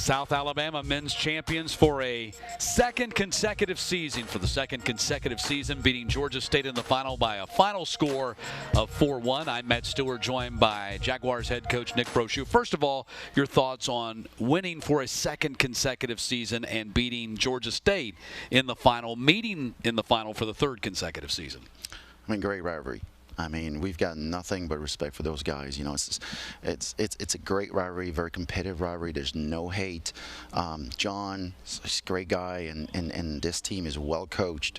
South Alabama men's champions for a second consecutive season. For the second consecutive season, beating Georgia State in the final by a final score of 4-1. I'm Matt Stewart, joined by Jaguars head coach Nick Brochu. First of all, your thoughts on winning for a second consecutive season and beating Georgia State in the final, meeting in the final for the third consecutive season. I mean, great rivalry. I mean, we've got nothing but respect for those guys. You know, it's a great rivalry, very competitive rivalry. There's no hate. John, he's a great guy, and this team is well coached.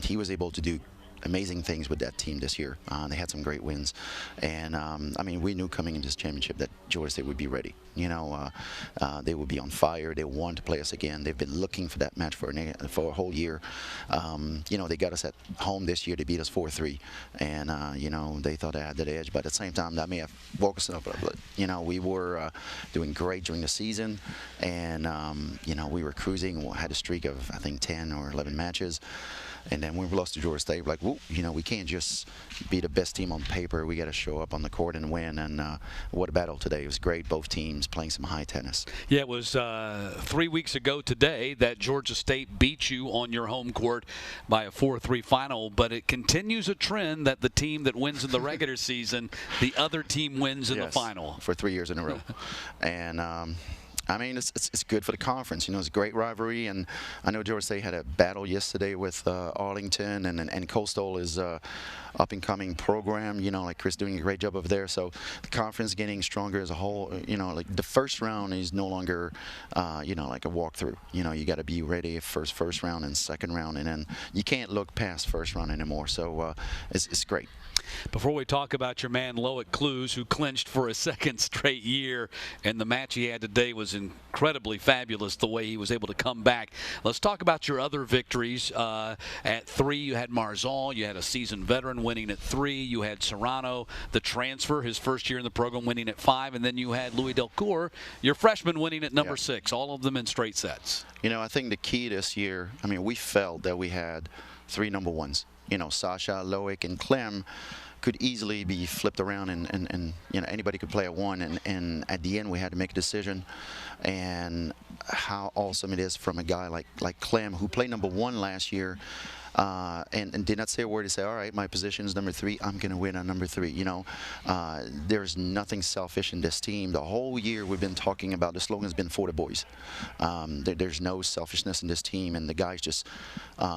He was able to do amazing things with that team this year. They had some great wins, and I mean, we knew coming into this championship that Georgia State would be ready. You know, they would be on fire. They want to play us again. They've been looking for that match for a whole year. You know, they got us at home this year to beat us 4-3, and you know, they thought they had that edge. But at the same time, that may have woke us up a little bit. You know, we were doing great during the season, and you know, we were cruising. We had a streak of, I think, 10 or 11 matches. And then when we lost to Georgia State, we're like, whoop, you know, we can't just be the best team on paper. We got to show up on the court and win. And what a battle today. It was great. Both teams playing some high tennis. Yeah, it was 3 weeks ago today that Georgia State beat you on your home court by a 4-3 final. But it continues a trend that the team that wins in the regular season, the other team wins in the final. For 3 years in a row. And I mean, it's good for the conference. You know, it's a great rivalry, and I know Georgia State had a battle yesterday with Arlington, and Coastal is up-and-coming program. You know, like Chris doing a great job over there. So the conference getting stronger as a whole. You know, like the first round is no longer, you know, like a walkthrough. You know, you got to be ready first round and second round, and then you can't look past first round anymore. So it's great. Before we talk about your man Loic Clues, who clinched for a second straight year, and the match he had today was incredibly fabulous, the way he was able to come back. Let's talk about your other victories. At 3, you had Marzal. You had a seasoned veteran winning at 3. You had Serrano, the transfer, his first year in the program, winning at 5. And then you had Louis Delcourt, your freshman, winning at number 6, all of them in straight sets. You know, I think the key this year, I mean, we felt that we had 3 number 1s. You know, Sasha, Loic, and Clem could easily be flipped around, and you know, anybody could play at 1, and at the end we had to make a decision. And how awesome it is from a guy like Clem, who played number 1 last year, and did not say a word to say, all right, my position is number 3, I'm going to win on number 3. You know, there's nothing selfish in this team. The whole year we've been talking about, the slogan has been for the boys. There's no selfishness in this team, and the guys just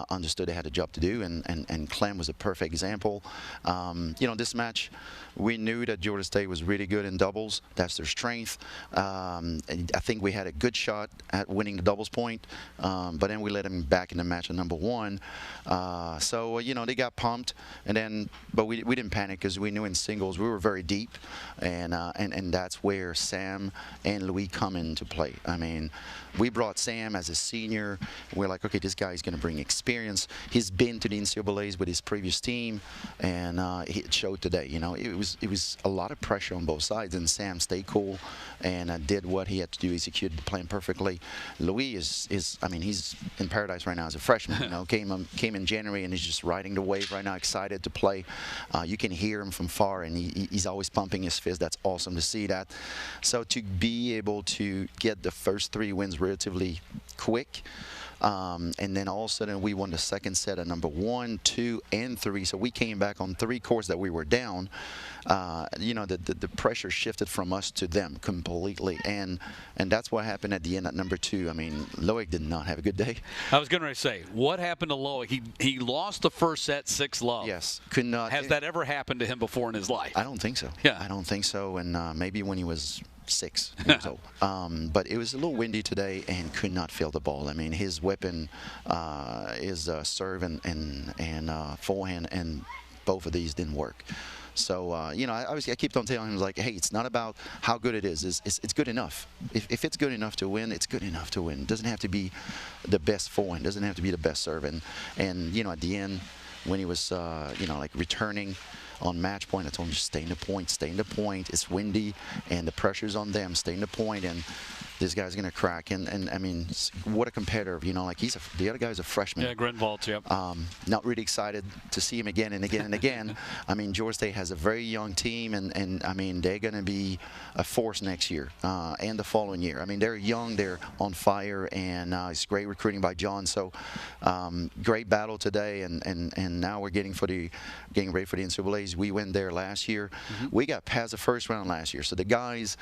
understood they had a job to do, and Clem was a perfect example. You know, this match, we knew that Georgia State was really good in doubles. That's their strength. And I think we had a good shot at winning the doubles point, but then we let them back in the match at number 1. So you know, they got pumped, but we didn't panic, because we knew in singles we were very deep, and that's where Sam and Louis come into play. I mean, we brought Sam as a senior. We're like, okay, this guy's going to bring experience. He's been to the NCAAs with his previous team, and it showed today. You know, it was a lot of pressure on both sides, and Sam stayed cool and did what he had to do, executed the plan perfectly. Louis is I mean, he's in paradise right now as a freshman. You know, came in January, and he's just riding the wave right now, excited to play. You can hear him from far, and he's always pumping his fist. That's awesome to see that. So to be able to get the first 3 wins relatively quick, and then all of a sudden we won the second set at number 1, 2, and 3. So we came back on 3 courts that we were down. You know, the pressure shifted from us to them completely, and that's what happened at the end at number 2. I mean, Loic did not have a good day. I was going to say, what happened to Loic? He lost the first set 6-love. Yes, could not. Has that ever happened to him before in his life? I don't think so. Yeah, I don't think so. And maybe when he was 6 years old. But it was a little windy today, and could not feel the ball. I mean, his weapon is serve and forehand, and both of these didn't work. So, you know, I keep on telling him, like, hey, it's not about how good it is. It's good enough. If it's good enough to win, it's good enough to win. It doesn't have to be the best forehand. It doesn't have to be the best serve. And you know, at the end, when he was, you know, like returning on match point, I told him, just stay in the point, stay in the point. It's windy, and the pressure's on them. Stay in the point. And this guy's going to crack. And I mean, what a competitor. You know, like the other guy's a freshman. Yeah, Grinvalds, yep. Not really excited to see him again and again and again. I mean, Georgia State has a very young team, and I mean, they're going to be a force next year and the following year. I mean, they're young, they're on fire, and it's great recruiting by John. So great battle today, and now we're getting ready for the NCAAs. We went there last year. We got past the first round last year. So the guys,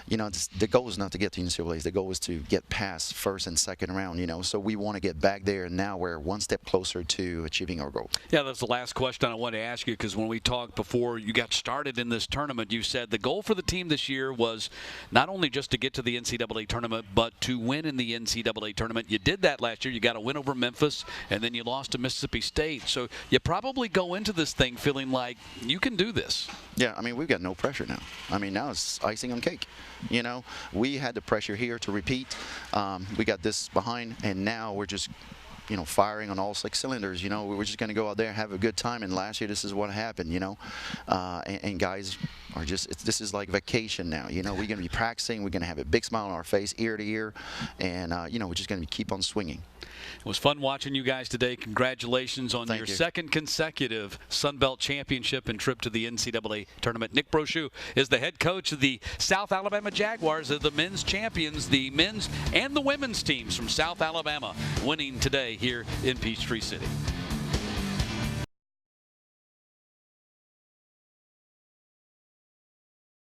you know, the goal is not to get to NCAAs. The goal is to get past first and second round. You know, so we want to get back there. And now we're one step closer to achieving our goal. Yeah, that's the last question I wanted to ask you, because when we talked before you got started in this tournament, you said the goal for the team this year was not only just to get to the NCAA tournament, but to win in the NCAA tournament. You did that last year. You got a win over Memphis, and then you lost to Mississippi State. So you probably go into this thing feeling like you can do this. Yeah, I mean, we've got no pressure now. I mean, now it's icing on cake. You know, we had the pressure here to repeat. We got this behind, and now we're just, you know, firing on all 6 cylinders. You know, we're just going to go out there and have a good time. And last year, this is what happened, you know. And guys are just, this is like vacation now. You know, we're going to be practicing. We're going to have a big smile on our face, ear to ear. And, you know, we're just going to keep on swinging. It was fun watching you guys today. Congratulations on your second consecutive Sun Belt Championship and trip to the NCAA tournament. Nick Brochu is the head coach of the South Alabama Jaguars, the men's champions, the men's and the women's teams from South Alabama, winning today here in Peachtree City.